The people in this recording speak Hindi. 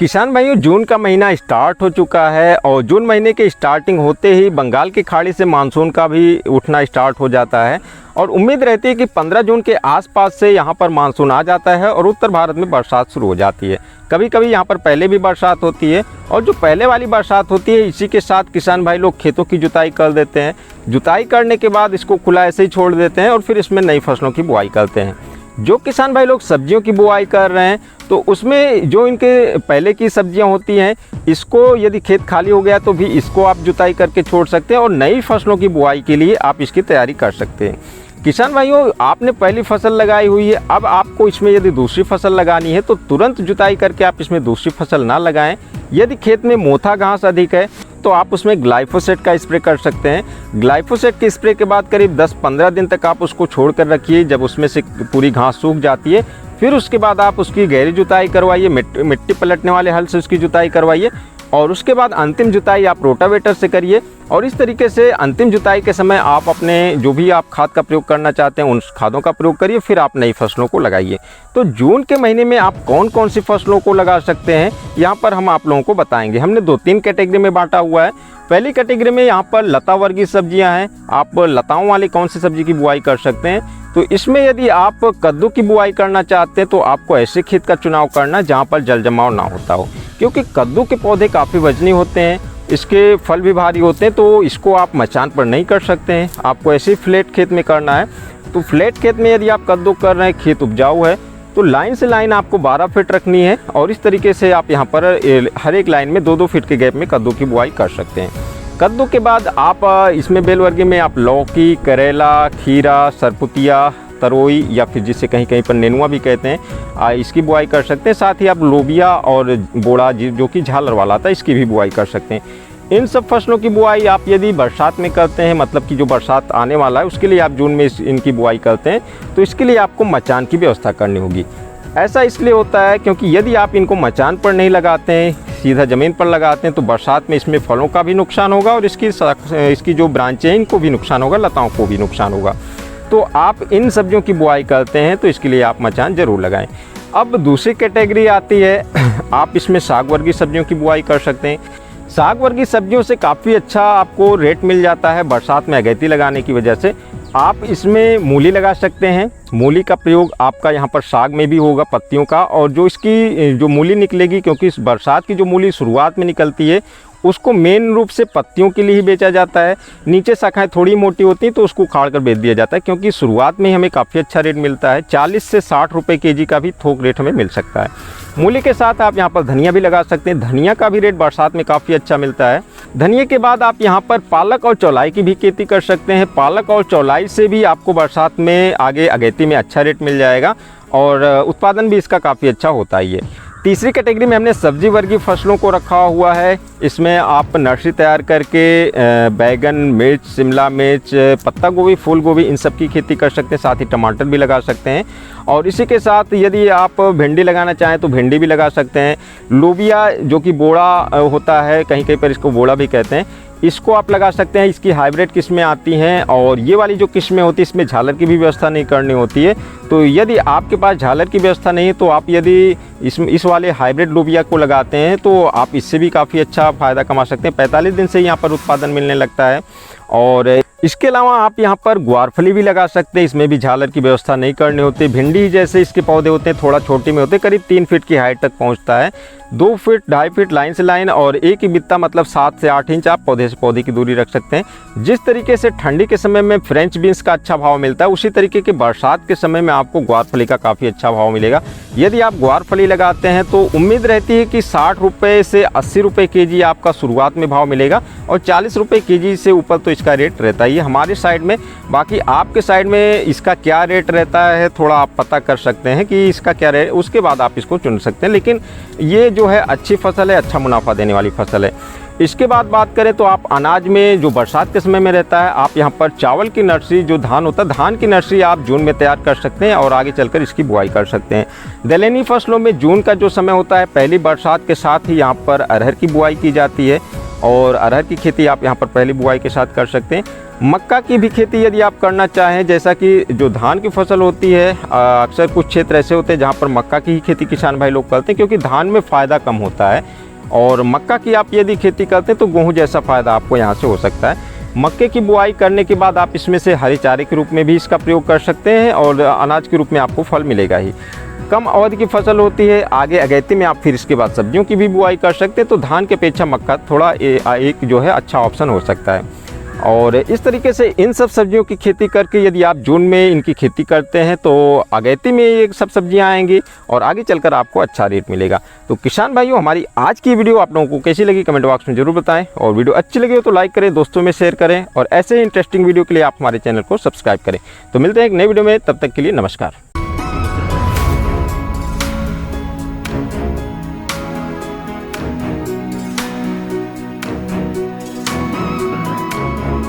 किसान भाइयों, जून का महीना स्टार्ट हो चुका है और जून महीने के स्टार्टिंग होते ही बंगाल की खाड़ी से मानसून का भी उठना स्टार्ट हो जाता है और उम्मीद रहती है कि 15 जून के आसपास से यहाँ पर मानसून आ जाता है और उत्तर भारत में बरसात शुरू हो जाती है। कभी कभी यहाँ पर पहले भी बरसात होती है और जो पहले वाली बरसात होती है इसी के साथ किसान भाई लोग खेतों की जुताई कर देते हैं। जुताई करने के बाद इसको खुला ऐसे ही छोड़ देते हैं और फिर इसमें नई फसलों की बुआई करते हैं। जो किसान भाई लोग सब्जियों की बुआई कर रहे हैं तो उसमें जो इनके पहले की सब्जियां होती हैं, इसको यदि खेत खाली हो गया तो भी इसको आप जुताई करके छोड़ सकते हैं और नई फसलों की बुआई के लिए आप इसकी तैयारी कर सकते हैं। किसान भाइयों, आपने पहली फसल लगाई हुई है, अब आपको इसमें यदि दूसरी फसल लगानी है तो तुरंत जुताई करके आप इसमें दूसरी फसल ना लगाएं। यदि खेत में मोथा घास अधिक है तो आप उसमें ग्लाइफोसेट का स्प्रे कर सकते हैं। ग्लाइफोसेट के स्प्रे के बाद करीब 10-15 दिन तक आप उसको छोड़ कर रखिए। जब उसमें से पूरी घास सूख जाती है फिर उसके बाद आप उसकी गहरी जुताई करवाइए, मिट्टी पलटने वाले हल से उसकी जुताई करवाइए और उसके बाद अंतिम जुताई आप रोटावेटर से करिए। और इस तरीके से अंतिम जुताई के समय आप अपने जो भी आप खाद का प्रयोग करना चाहते हैं उन खादों का प्रयोग करिए, फिर आप नई फसलों को लगाइए। तो जून के महीने में आप कौन कौन सी फसलों को लगा सकते हैं यहाँ पर हम आप लोगों को बताएंगे। हमने 2-3 कैटेगरी में बांटा हुआ है। पहली कैटेगरी में यहाँ पर लता वर्गीय सब्जियाँ हैं। आप लताओं वाली कौन सी सब्जी की बुआई कर सकते हैं, तो इसमें यदि आप कद्दू की बुआई करना चाहते हैं तो आपको ऐसे खेत का चुनाव करना जहाँ पर जल जमाव ना होता हो, क्योंकि कद्दू के पौधे काफ़ी वजनी होते हैं, इसके फल भी भारी होते हैं, तो इसको आप मचान पर नहीं कर सकते हैं। आपको ऐसे फ्लैट खेत में करना है। तो फ्लैट खेत में यदि आप कद्दू कर रहे हैं, खेत उपजाऊ है, तो लाइन से लाइन आपको 12 फीट रखनी है और इस तरीके से आप यहाँ पर हर एक लाइन में 2-2 फीट के गैप में कद्दू की बुआई कर सकते हैं। कद्दू के बाद आप इसमें बेल वर्गीय में आप लौकी, करेला, खीरा, सरपुतिया, तरोई या फिर जिसे कहीं कहीं पर नेनुआ भी कहते हैं, इसकी बुआई कर सकते हैं। साथ ही आप लोबिया और बोड़ा जो कि झालर वाला था, इसकी भी बुआई कर सकते हैं। इन सब फसलों की बुआई आप यदि बरसात में करते हैं, मतलब कि जो बरसात आने वाला है उसके लिए आप जून में इनकी बुआई करते हैं, तो इसके लिए आपको मचान की व्यवस्था करनी होगी। ऐसा इसलिए होता है क्योंकि यदि आप इनको मचान पर नहीं लगाते हैं, सीधा ज़मीन पर लगाते हैं, तो बरसात में इसमें फलों का भी नुकसान होगा और इसकी जो ब्रांचें हैं इनको भी नुकसान होगा, लताओं को भी नुकसान होगा। तो आप इन सब्जियों की बुआई करते हैं तो इसके लिए आप मचान ज़रूर लगाएं। अब दूसरी कैटेगरी आती है, आप इसमें साग वर्गीय सब्जियों की बुआई कर सकते हैं। साग वर्गीय सब्जियों से काफ़ी अच्छा आपको रेट मिल जाता है बरसात में अगैती लगाने की वजह से। आप इसमें मूली लगा सकते हैं। मूली का प्रयोग आपका यहाँ पर साग में भी होगा, पत्तियों का, और जो इसकी जो मूली निकलेगी, क्योंकि इस बरसात की जो मूली शुरुआत में निकलती है उसको मेन रूप से पत्तियों के लिए ही बेचा जाता है। नीचे शाखाएं थोड़ी मोटी होती हैं तो उसको उखाड़ कर बेच दिया जाता है, क्योंकि शुरुआत में हमें काफ़ी अच्छा रेट मिलता है। 40 से 60 रुपये केजी का भी थोक रेट हमें मिल सकता है। मूली के साथ आप यहाँ पर धनिया भी लगा सकते हैं। धनिया का भी रेट बरसात में काफ़ी अच्छा मिलता है। धनिया के बाद आप यहाँ पर पालक और चौलाई की भी खेती कर सकते हैं। पालक और चौलाई से भी आपको बरसात में आगे अगैती में अच्छा रेट मिल जाएगा और उत्पादन भी इसका काफ़ी अच्छा होता ही है। तीसरी कैटेगरी में हमने सब्जी वर्गीय फसलों को रखा हुआ है। इसमें आप नर्सरी तैयार करके बैगन, मिर्च, शिमला मिर्च, पत्ता गोभी, फूल गोभी, इन सब की खेती कर सकते हैं। साथ ही टमाटर भी लगा सकते हैं और इसी के साथ यदि आप भिंडी लगाना चाहें तो भिंडी भी लगा सकते हैं। लोबिया जो कि बोड़ा होता है, कहीं कहीं पर इसको बोड़ा भी कहते हैं, इसको आप लगा सकते हैं। इसकी हाइब्रिड किस्में आती हैं और ये वाली जो किस्में होती है इसमें झालर की भी व्यवस्था नहीं करनी होती है। तो यदि आपके पास झालर की व्यवस्था नहीं है तो आप यदि इस वाले हाइब्रिड लोबिया को लगाते हैं तो आप इससे भी काफ़ी अच्छा फ़ायदा कमा सकते हैं। 45 दिन से यहाँ पर उत्पादन मिलने लगता है। और इसके अलावा आप यहाँ पर ग्वारफली भी लगा सकते हैं। इसमें भी झालर की व्यवस्था नहीं करनी होती। भिंडी जैसे इसके पौधे होते हैं, थोड़ा छोटे में होते हैं, करीब 3 फीट की हाइट तक पहुँचता है। 2 फीट 2.5 फीट लाइन से लाइन और एक ही बित्ता, मतलब 7 से 8 इंच आप पौधे से पौधे की दूरी रख सकते हैं। जिस तरीके से ठंडी के समय में फ्रेंच बीन्स का अच्छा भाव मिलता है, उसी तरीके के बरसात के समय में आपको ग्वारफली का काफ़ी अच्छा भाव मिलेगा। यदि आप ग्वारफली लगाते हैं तो उम्मीद रहती है कि 60 रुपये से 80 रुपये केजी आपका शुरुआत में भाव मिलेगा और 40 रुपये केजी से ऊपर तो इसका रेट रहता ही है हमारे साइड में। बाकी आपके साइड में इसका क्या रेट रहता है थोड़ा आप पता कर सकते हैं कि इसका क्या रेट, उसके बाद आप इसको चुन सकते हैं। लेकिन ये जो है अच्छी फसल है, अच्छा मुनाफा देने वाली फसल है। इसके बाद बात करें तो आप अनाज में जो बरसात के समय में रहता है, आप यहाँ पर चावल की नर्सरी, जो धान होता है, धान की नर्सरी आप जून में तैयार कर सकते हैं और आगे चलकर इसकी बुआई कर सकते हैं। दलहनी फसलों में जून का जो समय होता है, पहली बरसात के साथ ही यहाँ पर अरहर की बुआई की जाती है। और अरहर की खेती आप यहाँ पर पहली बुआई के साथ कर सकते हैं। मक्का की भी खेती यदि आप करना चाहें, जैसा कि जो धान की फसल होती है, अक्सर कुछ क्षेत्र ऐसे होते हैं जहाँ पर मक्का की ही खेती किसान भाई लोग करते हैं, क्योंकि धान में फ़ायदा कम होता है। और मक्का की आप यदि खेती करते हैं तो गेहूँ जैसा फ़ायदा आपको यहाँ से हो सकता है। मक्के की बुआई करने के बाद आप इसमें से हरे चारे के रूप में भी इसका प्रयोग कर सकते हैं और अनाज के रूप में आपको फल मिलेगा ही। कम अवधि की फसल होती है, आगे अगैती में आप फिर इसके बाद सब्जियों की भी बुआई कर सकते हैं। तो धान के अपेक्षा मक्का थोड़ा एक जो है अच्छा ऑप्शन हो सकता है। और इस तरीके से इन सब सब्जियों की खेती करके यदि आप जून में इनकी खेती करते हैं तो अगैती में ये सब सब्जियां आएंगी और आगे चलकर आपको अच्छा रेट मिलेगा। तो किसान भाइयों, हमारी आज की वीडियो आप लोगों को कैसी लगी कमेंट बॉक्स में जरूर बताएं, और वीडियो अच्छी लगी हो तो लाइक करें, दोस्तों में शेयर करें, और ऐसे ही इंटरेस्टिंग वीडियो के लिए आप हमारे चैनल को सब्सक्राइब करें। तो मिलते हैं एक नई वीडियो में, तब तक के लिए नमस्कार।